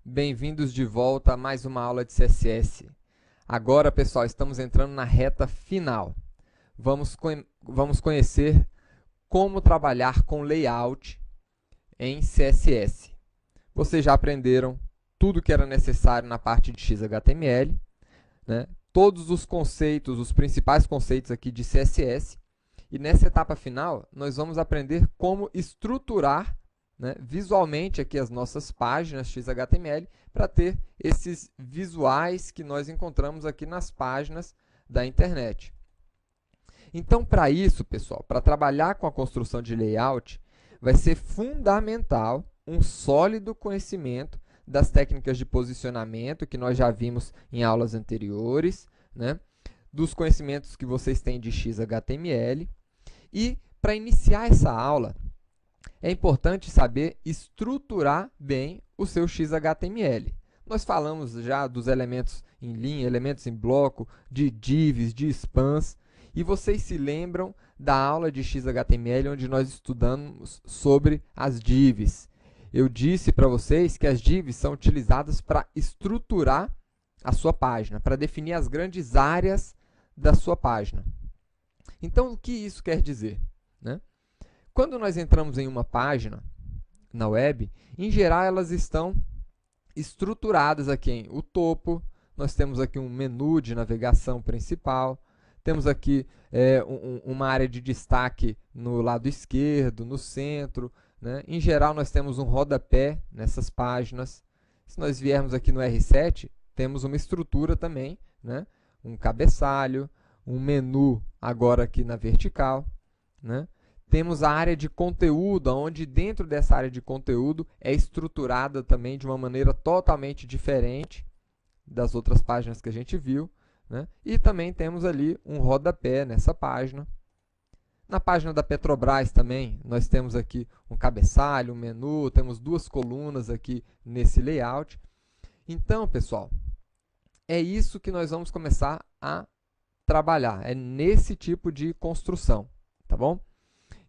Bem-vindos de volta a mais uma aula de CSS. Agora, pessoal, estamos entrando na reta final. Vamos conhecer como trabalhar com layout em CSS. Vocês já aprenderam tudo que era necessário na parte de XHTML, né? Todos os conceitos, os principais conceitos aqui de CSS. E nessa etapa final, nós vamos aprender como estruturar, né, visualmente aqui as nossas páginas XHTML para ter esses visuais que nós encontramos aqui nas páginas da internet. Então, para isso, pessoal, para trabalhar com a construção de layout, vai ser fundamental um sólido conhecimento das técnicas de posicionamento que nós já vimos em aulas anteriores, né, dos conhecimentos que vocês têm de XHTML. E, para iniciar essa aula, é importante saber estruturar bem o seu XHTML. Nós falamos já dos elementos em linha, elementos em bloco, de divs, de spans, e vocês se lembram da aula de XHTML onde nós estudamos sobre as divs. Eu disse para vocês que as divs são utilizadas para estruturar a sua página, para definir as grandes áreas da sua página. Então, o que isso quer dizer, né? Quando nós entramos em uma página na web, em geral elas estão estruturadas aqui em o topo, nós temos aqui um menu de navegação principal, temos aqui uma área de destaque no lado esquerdo, no centro, né? Em geral nós temos um rodapé nessas páginas. Se nós viermos aqui no R7, temos uma estrutura também, né? Um cabeçalho, um menu agora aqui na vertical, né? Temos a área de conteúdo, onde dentro dessa área de conteúdo é estruturada também de uma maneira totalmente diferente das outras páginas que a gente viu, né? E também temos ali um rodapé nessa página. Na página da Petrobras também, nós temos aqui um cabeçalho, um menu, temos duas colunas aqui nesse layout. Então, pessoal, é isso que nós vamos começar a trabalhar, é nesse tipo de construção, tá bom?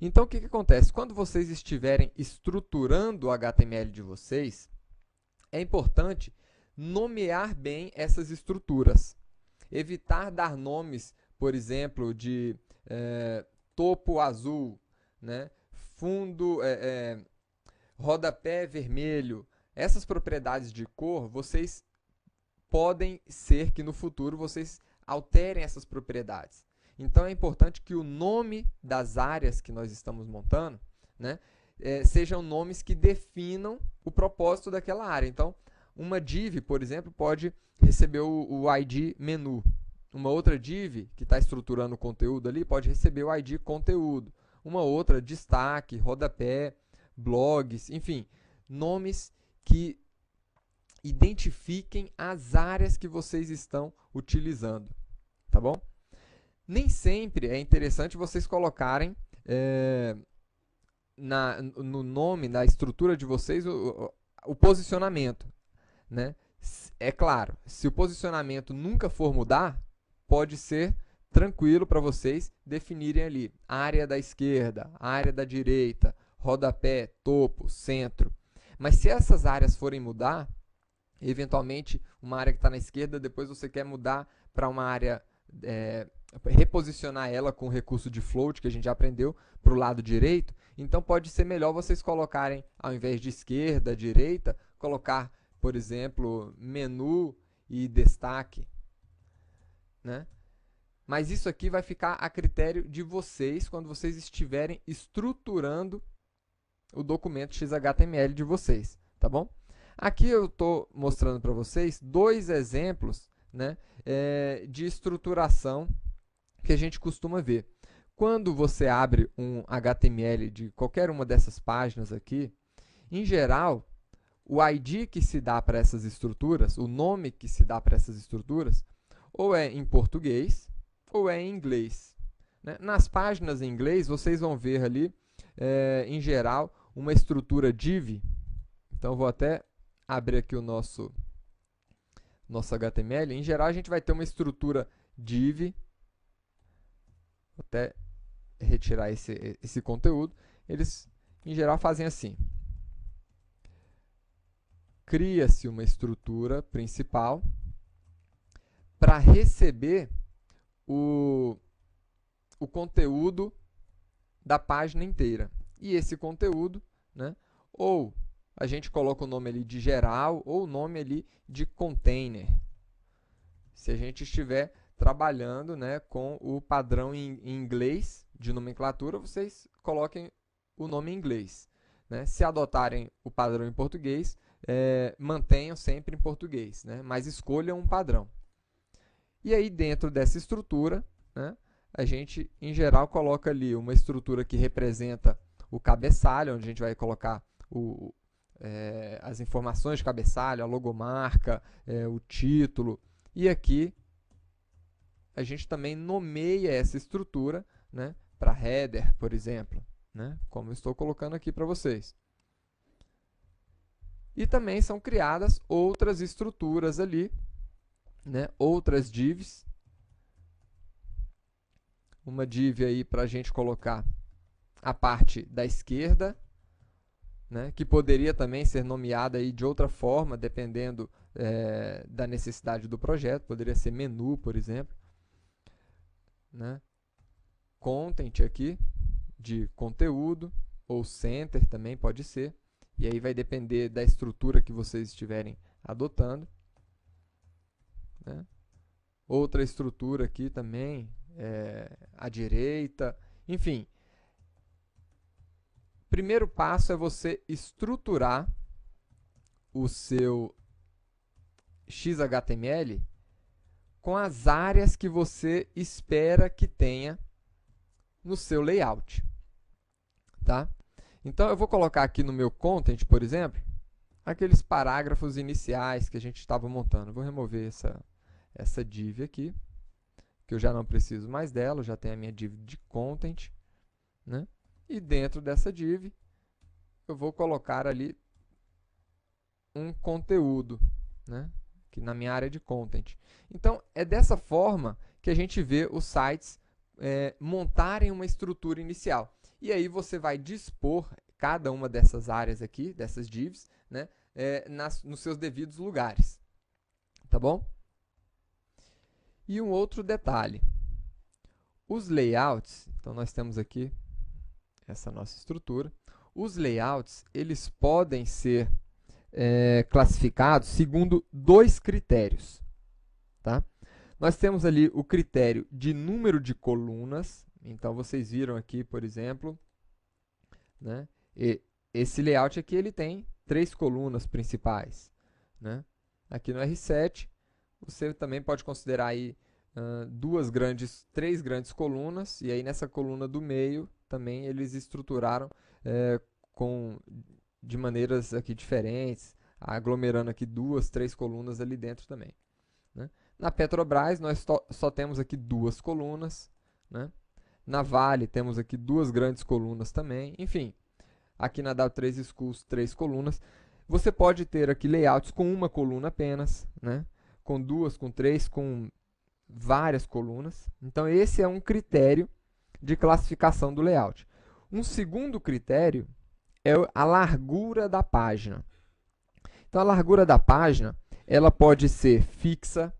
Então, o que acontece? Quando vocês estiverem estruturando o HTML de vocês, é importante nomear bem essas estruturas. Evitar dar nomes, por exemplo, de topo azul, né? Fundo, rodapé vermelho. Essas propriedades de cor, vocês podem ser que no futuro vocês alterem essas propriedades. Então, é importante que o nome das áreas que nós estamos montando, né, sejam nomes que definam o propósito daquela área. Então, uma div, por exemplo, pode receber o ID menu. Uma outra div, que está estruturando o conteúdo ali, pode receber o ID conteúdo. Uma outra, destaque, rodapé, blogs, enfim, nomes que identifiquem as áreas que vocês estão utilizando, tá bom? Nem sempre é interessante vocês colocarem no nome, na estrutura de vocês, o posicionamento, né? É claro, se o posicionamento nunca for mudar, pode ser tranquilo para vocês definirem ali área da esquerda, área da direita, rodapé, topo, centro. Mas se essas áreas forem mudar, eventualmente uma área que está na esquerda, depois você quer mudar para uma área, reposicionar ela com o recurso de float, que a gente já aprendeu, para o lado direito, então pode ser melhor vocês colocarem, ao invés de esquerda, direita, colocar, por exemplo, menu e destaque, né? Mas isso aqui vai ficar a critério de vocês quando vocês estiverem estruturando o documento XHTML de vocês, tá bom? Aqui eu estou mostrando para vocês dois exemplos, né, de estruturação que a gente costuma ver. Quando você abre um HTML de qualquer uma dessas páginas aqui, em geral, o ID que se dá para essas estruturas, o nome que se dá para essas estruturas, ou é em português ou é em inglês, né? Nas páginas em inglês, vocês vão ver ali, em geral, uma estrutura div. Então, eu vou até abrir aqui o nosso HTML. Em geral, a gente vai ter uma estrutura div. Vou até retirar esse conteúdo. Eles, em geral, fazem assim. cria-se uma estrutura principal para receber o conteúdo da página inteira. E esse conteúdo, né, ou a gente coloca o nome ali de geral ou o nome ali de container. Se a gente estiver trabalhando, né, com o padrão em inglês de nomenclatura, vocês coloquem o nome em inglês. Né? Se adotarem o padrão em português, mantenham sempre em português, né? Mas escolham um padrão. E aí, dentro dessa estrutura, né, a gente, em geral, coloca ali uma estrutura que representa o cabeçalho, onde a gente vai colocar as informações de cabeçalho, a logomarca, o título. E aqui a gente também nomeia essa estrutura, né, para header, por exemplo, né, como eu estou colocando aqui para vocês. E também são criadas outras estruturas ali, né, outras divs. Uma div aí para a gente colocar a parte da esquerda, né, que poderia também ser nomeada aí de outra forma, dependendo da necessidade do projeto. Poderia ser menu, por exemplo. Né? Content aqui, de conteúdo, ou center também pode ser. E aí vai depender da estrutura que vocês estiverem adotando. Né? Outra estrutura aqui também, à direita. Enfim, primeiro passo é você estruturar o seu XHTML com as áreas que você espera que tenha no seu layout. Tá? Então, eu vou colocar aqui no meu content, por exemplo, aqueles parágrafos iniciais que a gente estava montando. Eu vou remover essa div aqui, que eu já não preciso mais dela, eu já tenho a minha div de content. Né? E dentro dessa div, eu vou colocar ali um conteúdo, né? Aqui na minha área de content. Então, é dessa forma que a gente vê os sites montarem uma estrutura inicial. E aí você vai dispor cada uma dessas áreas aqui, dessas divs, né, nos seus devidos lugares. Tá bom? E um outro detalhe. Os layouts, então nós temos aqui essa nossa estrutura. Os layouts, eles podem ser classificados segundo dois critérios. Tá? Nós temos ali o critério de número de colunas. Então, vocês viram aqui, por exemplo, né? Esse layout aqui ele tem 3 colunas principais. Né? Aqui no R7, você também pode considerar aí, 3 grandes colunas. E aí, nessa coluna do meio, também eles estruturaram de maneiras aqui diferentes, aglomerando aqui 2, 3 colunas ali dentro também. Né? Na Petrobras, nós só temos aqui 2 colunas. Né? Na Vale, temos aqui 2 grandes colunas também. Enfim, aqui na W3 Schools, 3 colunas. Você pode ter aqui layouts com uma coluna apenas, né? Com 2, com 3, com várias colunas. Então, esse é um critério de classificação do layout. Um segundo critério é a largura da página. Então, a largura da página, ela pode ser fixa.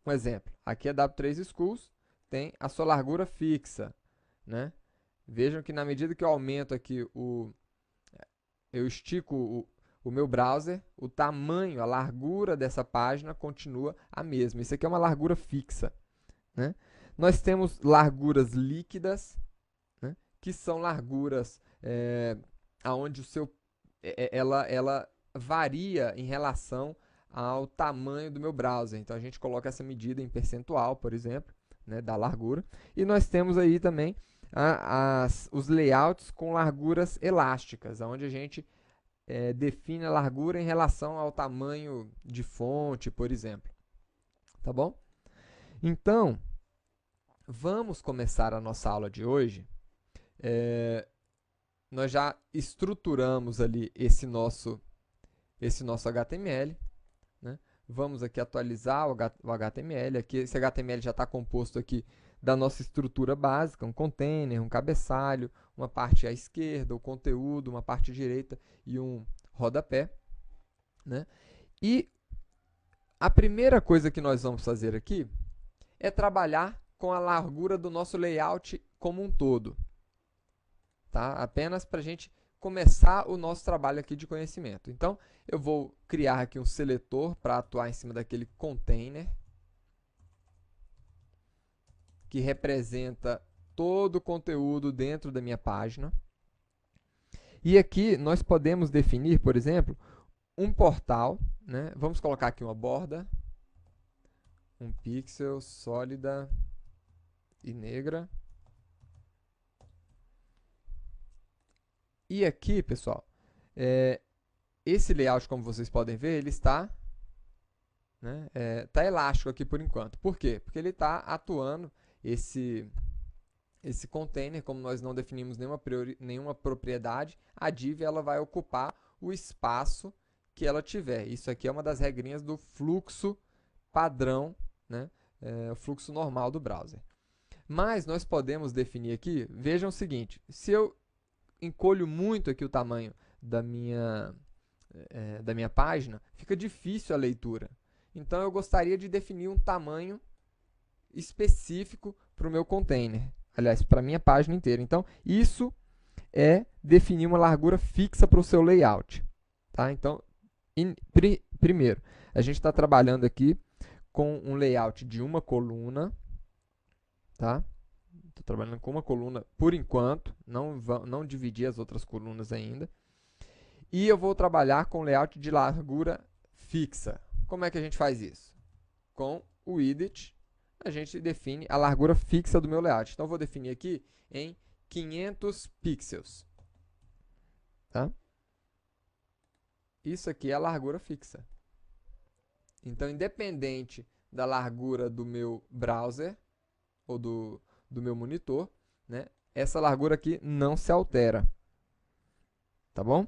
Um exemplo, aqui a W3 Schools tem a sua largura fixa. Né? Vejam que na medida que eu aumento aqui, eu estico o meu browser, o tamanho, a largura dessa página continua a mesma. Isso aqui é uma largura fixa. Né? Nós temos larguras líquidas, né? Que são larguras onde ela varia em relação ao tamanho do meu browser. Então, a gente coloca essa medida em percentual, por exemplo, né, da largura. E nós temos aí também os layouts com larguras elásticas, onde a gente define a largura em relação ao tamanho de fonte, por exemplo. Tá bom? Então, vamos começar a nossa aula de hoje. Nós já estruturamos ali esse nosso HTML. Né? Vamos aqui atualizar o HTML. Aqui, esse HTML já está composto aqui da nossa estrutura básica, um container, um cabeçalho, uma parte à esquerda, o conteúdo, uma parte à direita e um rodapé. né? E a primeira coisa que nós vamos fazer aqui é trabalhar com a largura do nosso layout como um todo, tá? Apenas para a gente começar o nosso trabalho aqui de conhecimento. Então, eu vou criar aqui um seletor para atuar em cima daquele container que representa todo o conteúdo dentro da minha página. E aqui nós podemos definir, por exemplo, um portal, né? Vamos colocar aqui uma borda, um pixel sólida e negra. E aqui, pessoal, esse layout, como vocês podem ver, ele está, né, tá elástico aqui por enquanto. Por quê? Porque ele está atuando, esse container, como nós não definimos nenhuma propriedade, a div ela vai ocupar o espaço que ela tiver. Isso aqui é uma das regrinhas do fluxo padrão, né, o fluxo normal do browser. Mas nós podemos definir aqui, vejam o seguinte, se eu encolho muito aqui o tamanho da minha página, fica difícil a leitura. Então, eu gostaria de definir um tamanho específico para o meu container. Aliás, para a minha página inteira. Então, isso é definir uma largura fixa para o seu layout. Tá? Então, primeiro, a gente está trabalhando aqui com um layout de uma coluna. Tá? Estou trabalhando com uma coluna por enquanto, não dividi as outras colunas ainda. E eu vou trabalhar com layout de largura fixa. Como é que a gente faz isso? Com o widget, a gente define a largura fixa do meu layout. Então, eu vou definir aqui em 500 pixels. Tá? Isso aqui é a largura fixa. Então, independente da largura do meu browser ou do meu monitor, né, essa largura aqui não se altera. Tá bom?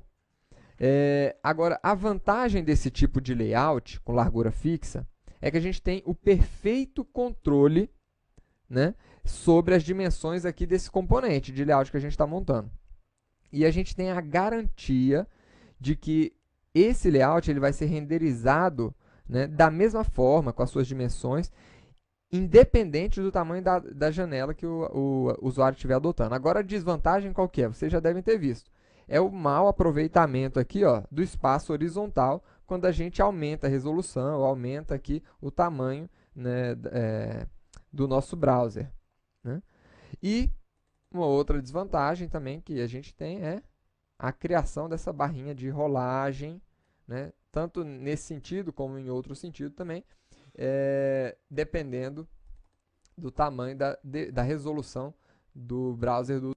Agora, a vantagem desse tipo de layout com largura fixa é que a gente tem o perfeito controle, né, sobre as dimensões aqui desse componente de layout que a gente está montando. E a gente tem a garantia de que esse layout ele vai ser renderizado, né, da mesma forma, com as suas dimensões, independente do tamanho da janela que o usuário estiver adotando. Agora, a desvantagem qual que é? Vocês já devem ter visto. É o mau aproveitamento aqui, ó, do espaço horizontal quando a gente aumenta a resolução, ou aumenta aqui o tamanho, né, do nosso browser, né? E uma outra desvantagem também que a gente tem é a criação dessa barrinha de rolagem, né, tanto nesse sentido como em outro sentido também, dependendo do tamanho da resolução do browser do